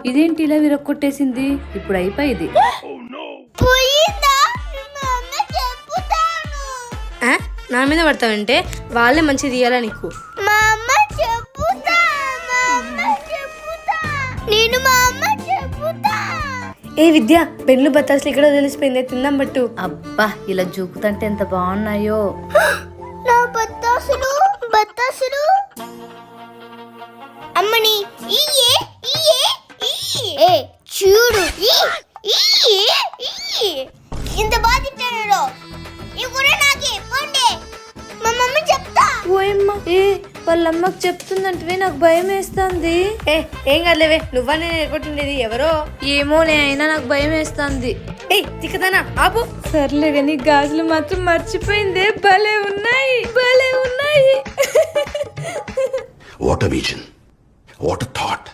ఇదేంటి ఇలా విరక్కొట్టేసింది? ఇప్పుడు అయిపోయింది. నా మీద పడతావంటే వాళ్ళే మంచి తీయాలా నీకు? ఏ విద్య, పెన్ను బత్తాసులు ఇక్కడ తెలిసిపోయింది, తిందాం పట్టు. అబ్బా ఇలా జూకుతంటే ఎంత బాగున్నాయో. అమ్మని చూడు ఇంత బాగా తిట్టాడు. మా మమ్మీ చెప్తా. ఓయమ్మ, ఏ వాళ్ళ అమ్మకి చెప్తుందంటే నాకు భయం వేస్తుంది. ఏం కాదులేవే, నువ్వా నేను ఎగ్గొట్టిండేది ఎవరో? ఏమోనే, అయినా నాకు భయం వేస్తుంది. తిక్కదానా ఆపు. సర్లే కానీ గాజులు మాత్రం మర్చిపోయిందే. భలే ఉన్నాయి, భలే ఉన్నాయి. What a vision. What a thought.